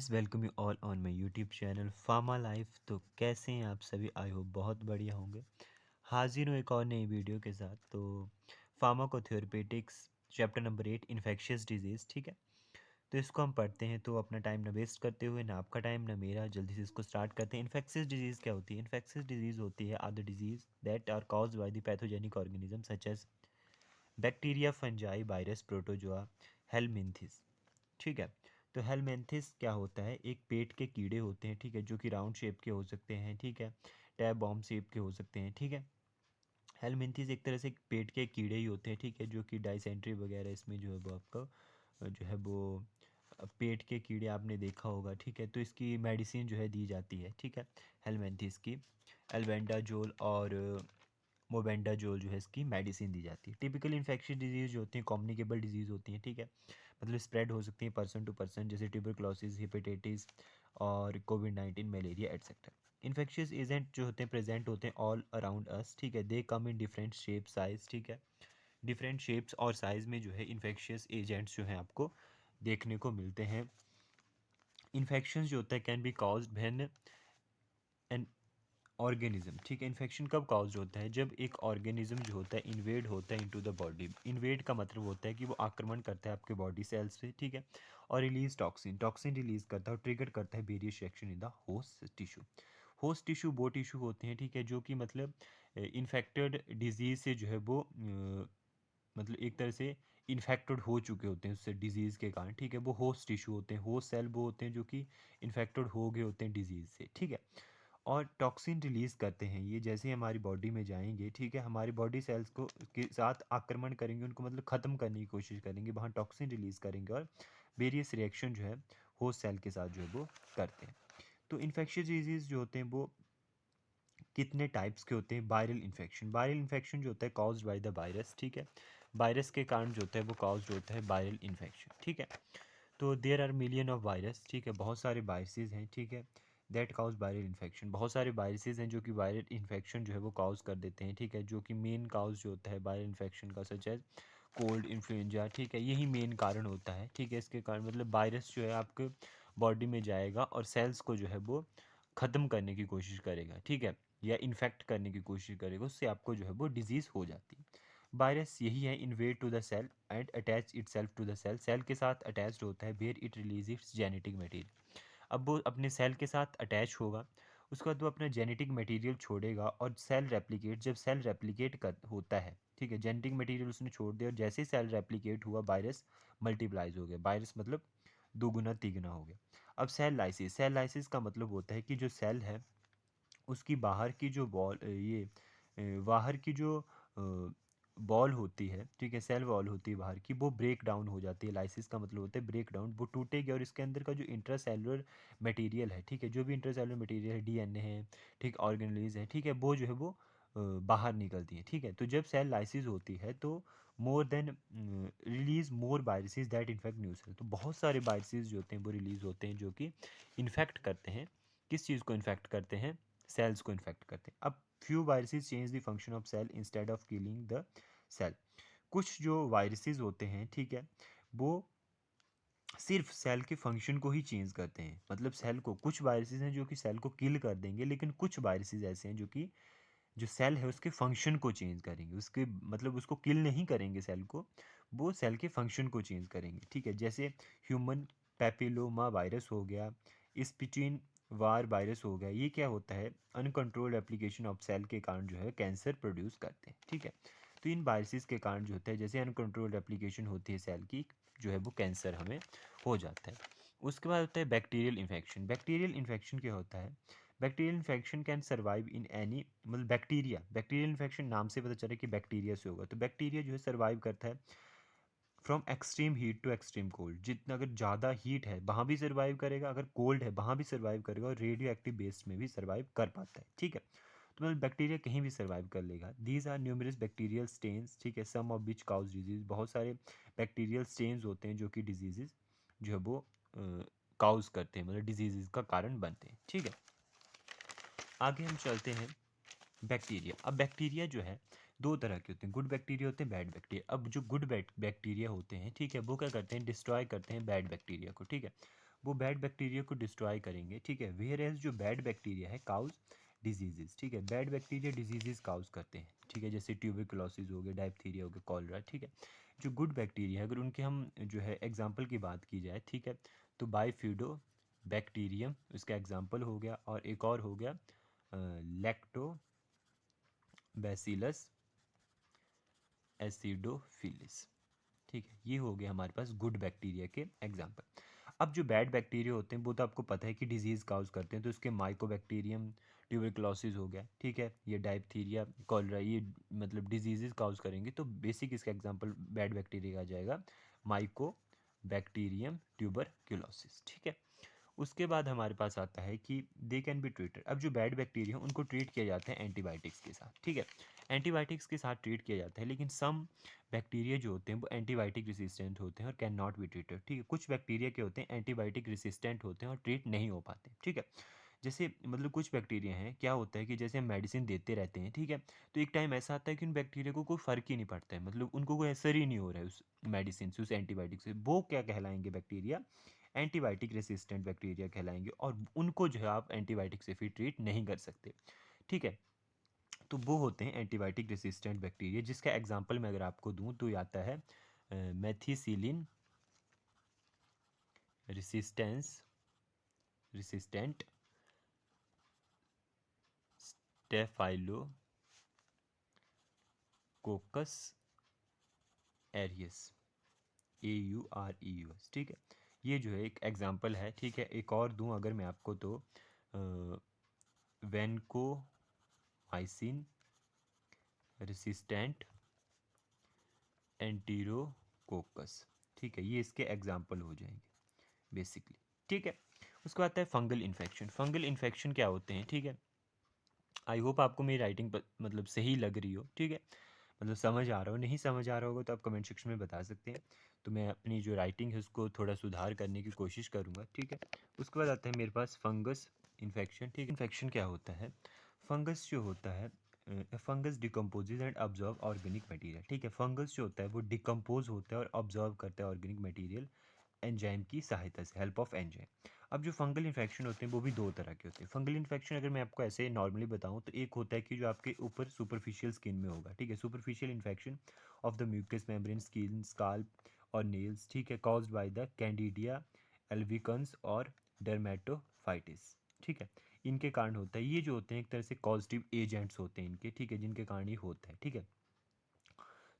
Guys welcome you all on my YouTube channel pharma life. तो कैसे हैं आप सभी? आई होप बहुत बढ़िया होंगे। हाजिर हूँ एक और नई वीडियो के साथ। तो फार्माकोथेरेपेटिक्स चैप्टर नंबर 8 इन्फेक्शियस डिजीज़, ठीक है। तो इसको हम पढ़ते हैं, तो अपना टाइम ना वेस्ट करते हुए, ना आपका टाइम ना मेरा, जल्दी से इसको स्टार्ट करते हैं। इन्फेक्शियस डिजीज़ क्या होती है? इन्फेक्शियस डिजीज़ होती है are the disease that are caused by the pathogenic organism such as bacteria, fungi, virus, protozoa, helminths, ठीक है। तो हेलमिंथिस क्या होता है? एक पेट के कीड़े होते हैं, ठीक है, जो कि राउंड शेप के हो सकते हैं, ठीक है, टैब बॉम्ब शेप के हो सकते हैं, ठीक है। हेलमिंथिस एक तरह से पेट के कीड़े ही होते हैं, ठीक है, जो कि डाइसेंट्री वगैरह इसमें जो है वो आपका जो है वो पेट के कीड़े आपने देखा होगा, ठीक है। तो इसकी मेडिसिन जो है दी जाती है, ठीक है, हेलमिंथिस की एल्बेंडाजोल और मोबेंडाजोल जो है इसकी मेडिसिन दी जाती है। टिपिकल इन्फेक्शियस डिजीज़ जो होती हैं कम्युनिकेबल डिजीज़ होती हैं, ठीक है, मतलब स्प्रेड हो सकती हैं पर्सन टू पर्सन, जैसे ट्यूबरक्लोसिस, हेपेटाइटिस और कोविड-19, मलेरिया एटसेट्रा। इन्फेक्शियस एजेंट जो होते हैं प्रेजेंट होते हैं ऑल अराउंड अस, ठीक है, दे कम इन डिफरेंट शेप साइज, ठीक है। डिफरेंट शेप्स और साइज़ में जो है इन्फेक्शियस एजेंट्स जो हैं आपको देखने को मिलते हैं। इन्फेक्शन जो होता है can be caused when an organism, ठीक है। इन्फेक्शन कब कॉज होता है? जब एक ऑर्गेनिज्म जो होता है इन्वेड होता है इनटू द बॉडी। इन्वेड का मतलब होता है कि वो आक्रमण करता है आपके बॉडी सेल्स पे, ठीक है, और रिलीज टॉक्सिन, टॉक्सिन रिलीज करता है और ट्रिगर करता है various reaction in the host tissue. Host tissue वो टिश्यू होते हैं, ठीक है, जो कि मतलब इन्फेक्टेड डिजीज से जो है वो मतलब एक तरह से इन्फेक्टेड हो चुके होते हैं उससे डिजीज़ के कारण, ठीक है, वो होस्ट टिश्यू होते हैं। होस्ट सेल वो होते हैं जो कि इन्फेक्टेड हो गए होते हैं डिजीज़ से, ठीक है, और टॉक्सिन रिलीज़ करते हैं। ये जैसे ही हमारी बॉडी में जाएंगे, ठीक है, हमारी बॉडी सेल्स को के साथ आक्रमण करेंगे, उनको मतलब ख़त्म करने की कोशिश करेंगे, वहाँ टॉक्सिन रिलीज़ करेंगे और वेरियस रिएक्शन जो है होस्ट सेल के साथ जो है वो करते हैं। तो इन्फेक्शियस डिजीज़ जो होते हैं वो कितने टाइप्स के होते हैं? वायरल इन्फेक्शन, वायरल इन्फेक्शन जो होता है कॉज्ड बाय द वायरस, ठीक है, वायरस के कारण जो होता है वो कॉज्ड होता है वायरल इन्फेक्शन, ठीक है। तो there are million of virus, ठीक है, बहुत सारे वायरसेस हैं, ठीक है, दैट काउज वायरल इन्फेक्शन। बहुत सारे वायरसेस हैं जो कि वायरल इन्फेक्शन जो है वो काउज कर देते हैं, ठीक है, जो कि मेन काउज जो होता है वायरल इन्फेक्शन का, सच एज कोल्ड, इन्फ्लुएंजा, ठीक है, यही मेन कारण होता है, ठीक है। इसके कारण मतलब वायरस जो है आपके बॉडी में जाएगा और सेल्स को जो है वो ख़त्म करने की कोशिश करेगा, ठीक है, या इन्फेक्ट करने की कोशिश करेगा, उससे आपको जो है वो डिजीज़ हो जाती है। वायरस यही है, invade to the cell and attach itself to the cell, cell के साथ अटैच्ड होता है, where it release its genetic material. अब वो अपने सेल के साथ अटैच होगा, उसके बाद वो अपना जेनेटिक मटेरियल छोड़ेगा और सेल रेप्लिकेट, जब सेल रेप्लिकेट कर होता है, ठीक है, जेनेटिक मटेरियल उसने छोड़ दिया और जैसे ही सेल रेप्लिकेट हुआ वायरस मल्टीप्लाइज हो गया, वायरस मतलब दोगुना तिगुना हो गया। अब सेल लाइसिस, सेल लाइसिस का मतलब होता है कि जो सेल है उसकी बाहर की जो बाहर की जो बॉल होती है, ठीक है, सेल वॉल होती है बाहर की, वो ब्रेक डाउन हो जाती है। लाइसिस का मतलब होता है ब्रेक डाउन, वो टूटेगी और इसके अंदर का जो इंट्रासेलुलर मटेरियल है, ठीक है, जो भी इंट्रासेलुलर मटेरियल है, डीएनए है, ठीक, ऑर्गेनेलीज है, ठीक है, वो जो है वो बाहर निकलती है, ठीक है। तो जब सेल लाइसिस होती है तो more then release more viruses that infect new cell, तो बहुत सारे वायरसेस जो होते हैं वो रिलीज होते हैं जो कि इन्फेक्ट करते हैं, किस चीज़ को इन्फेक्ट करते हैं? सेल्स को इन्फेक्ट करते हैं। अब few viruses change the function of cell instead of killing the cell. कुछ जो वायरसेस होते हैं, ठीक है, वो सिर्फ सेल के फंक्शन को ही चेंज करते हैं, मतलब सेल को, कुछ वायरसेस हैं जो कि सेल को किल कर देंगे, लेकिन कुछ वायरसेस ऐसे हैं जो कि जो सेल है उसके फंक्शन को चेंज करेंगे, उसके मतलब उसको किल नहीं करेंगे सेल को, वो सेल के फंक्शन को चेंज करेंगे, ठीक है, जैसे ह्यूमन पैपिलोमा वायरस हो गया, स्पिचिन वार वायरस हो गया। ये क्या होता है? अनकंट्रोल्ड एप्लीकेशन ऑफ सेल के कारण जो है कैंसर प्रोड्यूस करते हैं, ठीक है। तो इन वायरसेस के कारण जो होता है, जैसे अनकंट्रोल्ड एप्लीकेशन होती है सेल की, जो है वो कैंसर हमें हो जाता है। उसके बाद होता है बैक्टीरियल इन्फेक्शन। बैक्टीरियल इन्फेक्शन क्या होता है? Bacterial infection can survive in any, मतलब बैक्टीरिया, बैक्टीरियल इन्फेक्शन नाम से पता चला कि बैक्टीरिया से होगा, तो बैक्टीरिया जो है सर्वाइव करता है from extreme heat to extreme cold. जितना अगर ज़्यादा हीट है वहाँ भी सर्वाइव करेगा, अगर कोल्ड है वहाँ भी सर्वाइव करेगा, और रेडियो एक्टिव बेस में भी सर्वाइव कर पाता है, ठीक है। तो मतलब बैक्टीरिया कहीं भी सर्वाइव कर लेगा। These are numerous bacterial strains, ठीक है, some of which cause disease. बहुत सारे बैक्टीरियल स्टेन्स होते हैं जो कि डिजीजेज जो है वो काउज करते हैं, मतलब डिजीजेज का कारण बनते हैं, ठीक है। आगे हम चलते हैं बैक्टीरिया। अब बैक्टीरिया जो है दो तरह के होते हैं, गुड बैक्टीरिया होते हैं, बैड बैक्टीरिया। अब जो गुड बैक्टीरिया होते हैं, ठीक है, वो क्या करते हैं? डिस्ट्रॉय करते हैं बैड बैक्टीरिया को, ठीक है, वो बैड बैक्टीरिया को डिस्ट्रॉय करेंगे, ठीक है। वेयर एज जो बैड बैक्टीरिया है काउज डिजीजेस, ठीक है। बैड बैक्टीरिया डिजीजेस काउज करते हैं, ठीक है, जैसे ट्यूबरकुलोसिस हो गया, डायप्थीरिया हो गया, कॉलरा, ठीक है। जो गुड बैक्टीरिया है अगर उनके हम जो है एग्जाम्पल की बात की जाए, ठीक है, तो बाइफिडो बैक्टीरियम इसका एग्जाम्पल हो गया, और एक और हो गया लैक्टो बैसिलस एसिडोफिलिस, ठीक है। ये हो गया हमारे पास गुड बैक्टीरिया के एग्जाम्पल। अब जो बैड बैक्टीरिया होते हैं वो तो आपको पता है कि डिजीज़ काउज करते हैं, तो इसके माइकोबैक्टीरियम ट्यूबरकुलोसिस हो गया, ठीक है, ये डायप्थीरिया कॉलरा, ये मतलब डिजीज़ काउज करेंगे, तो बेसिक इसका एग्जांपल बैड बैक्टीरिया का आ जाएगा माइकोबैक्टीरियम ट्यूबरकुलोसिस, ठीक है। उसके बाद हमारे पास आता है कि दे कैन बी ट्रीटेड। अब जो बैड बैक्टीरिया उनको ट्रीट किया जाता है एंटीबायोटिक्स के साथ, ठीक है, एंटीबायोटिक्स के साथ ट्रीट किया जाता है, लेकिन सम बैक्टीरिया जो होते हैं वो एंटीबायोटिक रेसिस्टेंट होते हैं और कैन नॉट बी ट्रीटेड, ठीक है। कुछ बैक्टीरिया के होते हैं एंटीबायोटिक रेसिस्टेंट होते हैं और ट्रीट नहीं हो पाते, ठीक है। जैसे मतलब कुछ बैक्टीरिया हैं, क्या होता है कि जैसे हम मेडिसिन देते रहते हैं, ठीक है, तो एक टाइम ऐसा आता है कि उन बैक्टीरिया को कोई फ़र्क ही नहीं पड़ता है, मतलब उनको कोई असर ही नहीं हो रहा है उस मेडिसिन से, उस एंटीबायोटिक से, वो क्या कहलाएंगे बैक्टीरिया, एंटीबायोटिक रेसिस्टेंट बैक्टीरिया कहलाएंगे, और उनको जो है आप एंटीबायोटिक से फिर ट्रीट नहीं कर सकते, ठीक है। तो वो होते हैं एंटीबायोटिक रेसिस्टेंट बैक्टीरिया, जिसका एग्जांपल मैं अगर आपको दूं तो ये आता है methicillin resistant Staphylococcus aureus, AUREUS, ठीक है। ये जो है एक एग्जांपल है, ठीक है। एक और दूं अगर मैं आपको तो वेनकोमाइसिन रेसिस्टेंट एंटीरोकोकस, ठीक है, ये इसके एग्जाम्पल हो जाएंगे बेसिकली, ठीक है। उसके बाद आता है फंगल इन्फेक्शन। फंगल इन्फेक्शन क्या होते हैं, ठीक है। आई होप आपको मेरी राइटिंग मतलब सही लग रही हो, ठीक है, मतलब समझ आ रहा हो। नहीं समझ आ रहा होगा तो आप कमेंट सेक्शन में बता सकते हैं, तो मैं अपनी जो राइटिंग है उसको थोड़ा सुधार करने की कोशिश करूँगा, ठीक है। उसके बाद आता है मेरे पास फंगस इन्फेक्शन, ठीक है। इन्फेक्शन क्या होता है, फंगस जो होता है, fungus decomposes and observe organic material, ठीक है। फंगस जो होता है वो डिकम्पोज होता है और ऑब्जर्व करता है ऑर्गेनिक मटेरियल एंजाइम की सहायता से, हेल्प ऑफ एंजाइम। अब जो फंगल इन्फेक्शन होते हैं वो भी दो तरह के होते हैं। फंगल इन्फेक्शन अगर मैं आपको ऐसे नॉर्मली बताऊं तो एक होता है कि जो आपके ऊपर सुपरफिशियल स्किन में होगा, ठीक है, superficial infection of the mucous membrane, skin, scalp और नेल्स, ठीक है, caused by the Candida albicans और डर्मेटोफाइटिस, ठीक है, इनके कारण होता है। ये जो होते हैं एक तरह से कॉजिटिव एजेंट्स होते हैं इनके, ठीक है, जिनके कारण ये होता है, ठीक है।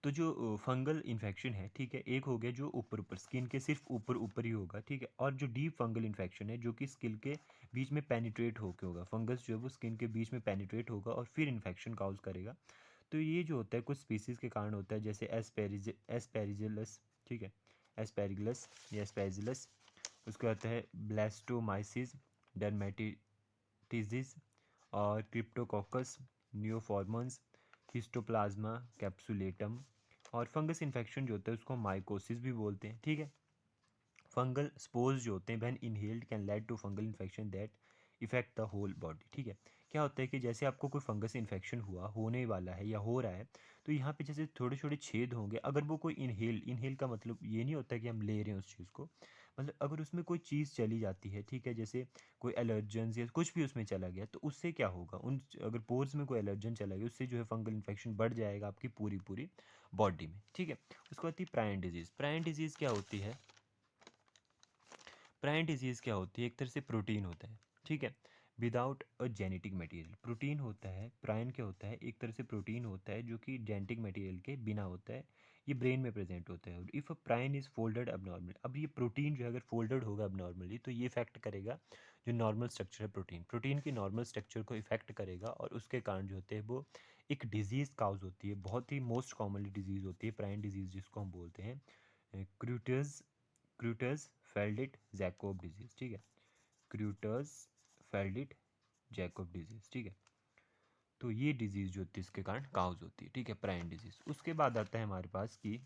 तो जो फंगल इन्फेक्शन है, ठीक है, एक हो गया जो ऊपर ऊपर स्किन के सिर्फ ऊपर ऊपर ही होगा, ठीक है, और जो डीप फंगल इन्फेक्शन है जो कि स्किन के बीच में पेनिट्रेट होकर होगा, फंगस जो है वो स्किन के बीच में पेनिट्रेट होगा और फिर इन्फेक्शन काउज करेगा। तो ये जो होता है कुछ स्पीसीज़ के कारण होता है, जैसे एस्पेरिजिलस, ठीक है, एस्पेरिगलस या एस्पेजिलस। उसके बाद है ब्लास्टोमाइसिस डर्मेटिटिस और क्रिप्टोकोकस न्यूफॉर्मन्स, हिस्टोप्लाज्मा कैप्सुलेटम। और फंगस इन्फेक्शन जो होता है उसको माइकोसिस भी बोलते हैं, ठीक है। फंगल स्पोर्स जो होते हैं when inhaled can lead to fungal infection that effect the whole body, ठीक है। क्या होता है कि जैसे आपको कोई फंगस इन्फेक्शन हुआ, होने वाला है या हो रहा है, तो यहाँ पे जैसे थोड़े छोटे छेद होंगे, अगर वो कोई इनहेल का मतलब ये नहीं होता कि हम ले रहे हैं उस चीज़ को, मतलब अगर उसमें कोई चीज़ चली जाती है, ठीक है, जैसे कोई एलर्जेंस या कुछ भी उसमें चला गया, तो उससे क्या होगा, उन अगर पोर्स में कोई एलर्जन चला गया उससे जो है फंगल इन्फेक्शन बढ़ जाएगा आपकी पूरी पूरी बॉडी में, ठीक है। उसके बाद प्रायन डिजीज़। प्रायन डिजीज़ क्या होती है, प्रायन डिजीज़ क्या होती है, एक तरह से प्रोटीन होता है, ठीक है, without a genetic material. Protein होता है, प्रायन क्या होता है, एक तरह से प्रोटीन होता है जो कि जेनेटिक मटेरियल के बिना होता है, ये ब्रेन में प्रेजेंट होता है। और if a प्रायन is folded abnormal, अब ये प्रोटीन जो है अगर फोल्डेड होगा अबनॉर्मली तो ये इफेक्ट करेगा जो नॉर्मल स्ट्रक्चर है प्रोटीन, प्रोटीन की नॉर्मल स्ट्रक्चर को इफेक्ट करेगा, और उसके कारण जो होते हैं वो एक डिजीज़ काउज होती है, बहुत ही मोस्ट कॉमनली डिजीज़ होती है प्रायन डिजीज़, जिसको हम बोलते हैं क्रूटर्स क्रूटर्स फेल्डिट जैकोब डिजीज़, ठीक है, क्रूटर्स फेल्डिट जैकोब डिजीज़, ठीक है। तो ये डिजीज़ जो होती है इसके कारण काउज होती है, ठीक है, प्रायन डिजीज़। उसके बाद आता है हमारे पास कि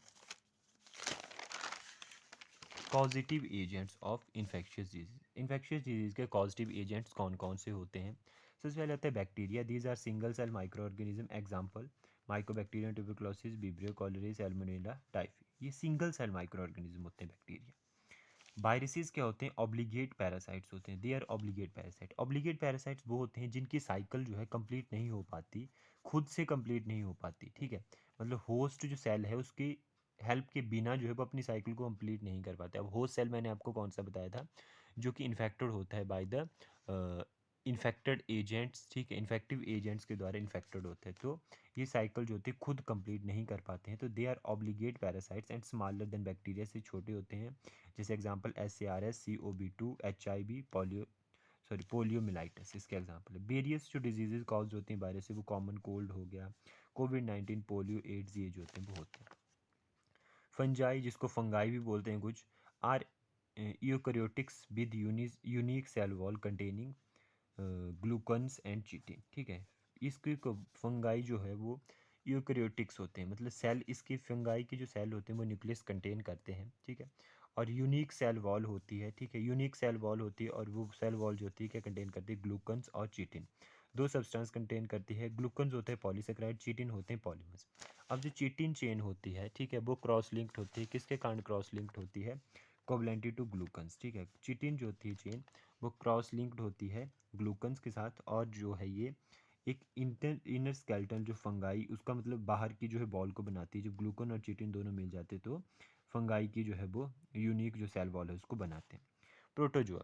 causative agents of infectious disease. Infectious disease के कॉजिटिव एजेंट्स कौन कौन से होते हैं। सबसे पहले आता है bacteria, these are single cell micro organism, example Mycobacterium tuberculosis Vibrio cholerae Salmonella typhi. ये सिंगल सेल माइक्रो ऑर्गेनिज्म होते हैं बैक्टीरिया। वायरसेस क्या होते हैं? ऑब्लिगेट पैरासाइट्स होते हैं, they are obligate parasite. Obligate parasites वो होते हैं जिनकी साइकिल जो है कंप्लीट नहीं हो पाती, खुद से कंप्लीट नहीं हो पाती, ठीक है। मतलब होस्ट जो सेल है उसकी हेल्प के बिना जो है वो अपनी साइकिल को कंप्लीट नहीं कर पाते। अब होस्ट सेल मैंने आपको कौन सा बताया था, जो कि इन्फेक्टेड होता है बाय द इन्फेक्टेड एजेंट्स, ठीक है, इन्फेक्टिव एजेंट्स के द्वारा इन्फेक्टेड होते हैं। तो ये साइकिल जो होती है खुद कंप्लीट नहीं कर पाते हैं, तो they are obligate parasites and smaller than bacteria, से छोटे होते हैं। जैसे एग्जांपल SARS, CoV2, HIV, पोलियोमिलाइटिस इसके एग्जांपल है। वेरियस जो डिजीजेज कॉज होती हैं वायरस से, वो कॉमन कोल्ड हो गया, कोविड-19, पोलियो, एड्स, ये जो होते हैं वो होते हैं। फंजाई, जिसको फंगाई भी बोलते हैं कुछ, are eukaryotics with unique cell wall containing glucans and chitin, ठीक है। इसके फंगाई जो है वो यूकैरियोटिक्स होते हैं, मतलब सेल, इसके फंगाई के जो सेल होते हैं वो न्यूक्लियस कंटेन करते हैं, ठीक है। और यूनिक सेल वॉल होती है, ठीक है, यूनिक सेल वॉल होती है, और वो सेल वॉल जो होती है क्या कंटेन करती है? ग्लूकन्स और चिटिन, दो सब्सटेंस कंटेन करती है। ग्लूकन्स होते हैं पॉलीसेकेराइड, चिटिन होते हैं पॉलीमर्स। अब जो चिटिन चेन होती है, ठीक है, वो क्रॉस लिंक्ड होती है, किसके कारण क्रॉस लिंक्ड होती है? कोवलेंटी टू ग्लूकन्स, ठीक है। चिटिन जो होती है चेन, वो क्रॉस लिंक्ड होती है ग्लूकन्स के साथ, और जो है ये एक इनर स्केलेटन जो फंगाई, उसका मतलब बाहर की जो है बॉल को बनाती है। जब ग्लूकन और चिटिन दोनों मिल जाते हैं तो फंगाई की जो है वो यूनिक जो सेल वॉल है उसको बनाते हैं। प्रोटोजोआ,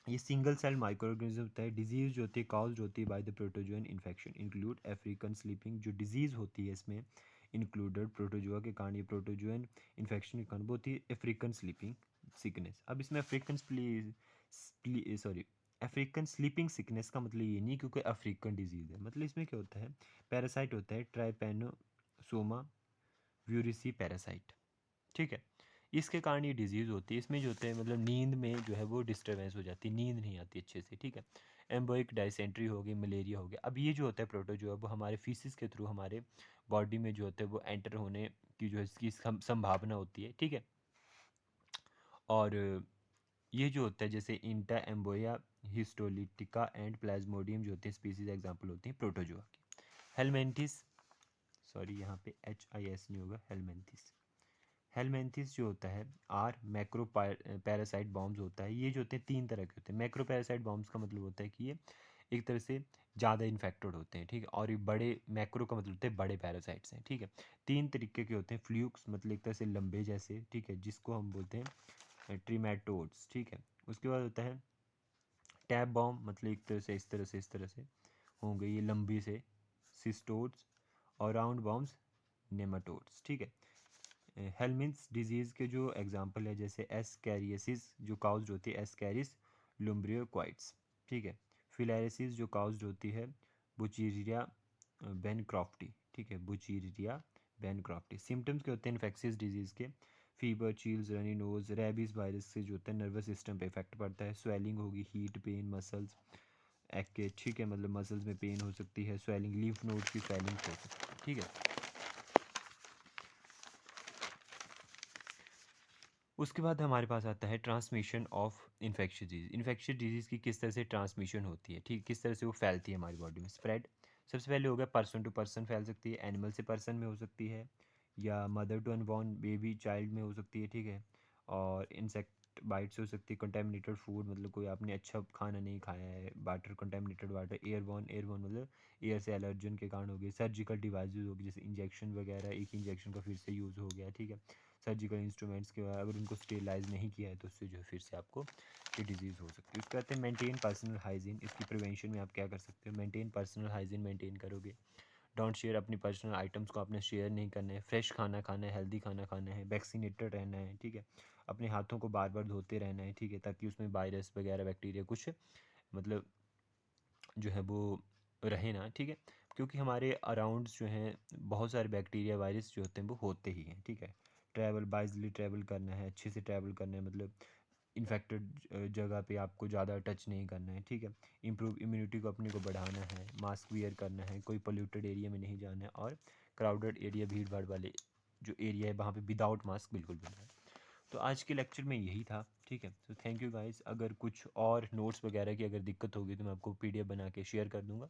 ये सिंगल सेल माइक्रो ऑर्गेनिज्म होता है। डिजीज जो होती है कॉज्ड होती है by the protozoan infection, include African sleeping, जो डिजीज होती है इसमें इंक्लूडेड प्रोटोजोआ के कारण, ये प्रोटोजोअन इन्फेक्शन के कारण वो होती है अफ्रीकन स्लीपिंग सिकनेस। अब इसमें सॉरी अफ्रीकन स्लीपिंग सिकनेस का मतलब ये नहीं क्योंकि अफ्रीकन डिजीज है, मतलब इसमें क्या होता है? पैरासाइट होता है ट्राइपेनोसोमा व्यूरिसी पैरासाइट, ठीक है। इसके कारण ये डिजीज़ होती है। इसमें जो होते हैं मतलब नींद में जो है वो डिस्टर्बेंस हो जाती है, नींद नहीं आती अच्छे से, ठीक है। एम्बोइक डायसेंट्री हो गई, मलेरिया हो गया। अब ये जो होता है प्रोटोजोआ, वो हमारे फीसिस के थ्रू हमारे बॉडी में जो होता है वो एंटर होने की जो है इसकी संभावना होती है, ठीक है। और ये जो होता है जैसे इंटा एम्बोया, हिस्टोलिटिका एंड प्लाज्मोडियम जो होते हैं स्पीसीज एग्जाम्पल होती हैं प्रोटोजोआ की। हेलमेंथिस, सॉरी यहाँ पे HIS नहीं होगा, हेलमेंथिस। हेलमेंथिस जो होता है आर मैक्रो पैरासाइट बॉम्ब्स होता है। ये जो होते हैं तीन तरह के होते हैं। मैक्रो पैरासाइट बॉम्ब्स का मतलब होता है कि ये एक तरह से ज़्यादा इन्फेक्टेड होते हैं, ठीक है। और ये बड़े, मैक्रो का मतलब होता है बड़े पैरासाइट्स हैं, ठीक है। तीन तरीके के होते हैं। फ्लूक्स मतलब एक तरह से लंबे जैसे, ठीक है, जिसको हम बोलते हैं ट्रीमेटोड्स, ठीक है। उसके बाद होता है टैब बॉम्ब, मतलब एक तरह से इस तरह से, इस तरह से होंगे ये लंबी से, सिस्टोड्स। और राउंड बॉम्ब्स नेमाटोड्स, ठीक है। हेलमिंथ्स डिजीज़ के जो एग्जांपल है जैसे एस्कैरियसिस जो काउज्ड होती है एस्कैरिस लुम्ब्रियोक्वाइट्स, ठीक है। फिलारिसिस जो काउज्ड होती है बुचीरिया बेनक्रॉफ्टी, ठीक है, बुचीरिया बेनक्रॉफ्टी। सिम्टम्स के होते हैं इन्फेक्शियस डिजीज़ के? Fever, chills, runny nose. Rabies virus से जो होता है नर्वस सिस्टम पे इफेक्ट पड़ता है। स्वेलिंग होगी, हीट, पेन, मसल्स एक्के, ठीक है, मतलब मसल्स में पेन हो सकती है। स्वेलिंग, लीफ नोड की स्वेलिंग हो सकती है, ठीक है। उसके बाद हमारे पास आता है transmission of infectious disease. Infectious disease की किस तरह से ट्रांसमिशन होती है, ठीक, किस तरह से वो फैलती है हमारी बॉडी में? स्प्रेड, सबसे पहले हो गया पर्सन टू पर्सन फैल सकती है, एनिमल से पर्सन में हो सकती है, या mother to unborn baby child में हो सकती है, ठीक है। और इंसेक्ट बाइट से हो सकती है। कंटेमिनेटेड फूड, मतलब कोई आपने अच्छा खाना नहीं खाया है। Water, contaminated water. Airborne, airborne मतलब एयर से एलर्जन के कारण हो गई। सर्जिकल डिवाइसेज होगी, जैसे इंजेक्शन वगैरह, एक इंजेक्शन का फिर से यूज़ हो गया, ठीक है। सर्जिकल इंस्ट्रूमेंट्स के बाद अगर उनको स्टेलाइज नहीं किया है तो उससे जो है फिर से आपको ये डिजीज़ हो सकती है। उसके बाद है मेंटेन पर्सनल हाइजीन। इसकी प्रिवेंशन में आप क्या कर सकते हो? मेंटेन पर्सनल हाइजीन मेंटेन करोगे। डोंट शेयर, अपनी पर्सनल आइटम्स को आपने शेयर नहीं करना है। फ्रेश खाना खाना है, हेल्दी खाना खाना है, वैक्सीनेटेड रहना है, ठीक है। अपने हाथों को बार बार धोते रहना है, ठीक है, ताकि उसमें वायरस वगैरह बैक्टीरिया कुछ मतलब जो है वो रहे ना, ठीक है। क्योंकि हमारे अराउंड्स जो हैं बहुत सारे बैक्टीरिया वायरस जो होते हैं वो होते ही हैं, ठीक है। ट्रैवल बाइजली ट्रैवल करना है, अच्छे से ट्रैवल करना है, मतलब इन्फेक्टेड जगह पे आपको ज़्यादा टच नहीं करना है, ठीक है। इम्प्रूव इम्यूनिटी को अपने को बढ़ाना है। मास्क वियर करना है, कोई पोल्यूटेड एरिया में नहीं जाना है, और क्राउडेड एरिया, भीड़ भाड़ वाले जो एरिया है वहाँ पे विदाउट मास्क बिल्कुल भी नहीं। तो आज के लेक्चर में यही था, ठीक है। तो थैंक यू गाइस। अगर कुछ और नोट्स वगैरह की अगर दिक्कत होगी तो मैं आपको PDF बना के शेयर कर दूंगा।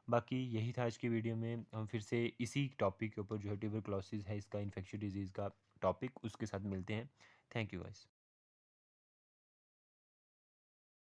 बाकी यही था आज की वीडियो में। हम फिर से इसी टॉपिक के ऊपर जो है ट्यूबरक्लोसिस है इसका, इन्फेक्शियस डिजीज़ का टॉपिक, उसके साथ मिलते हैं। Thank you guys.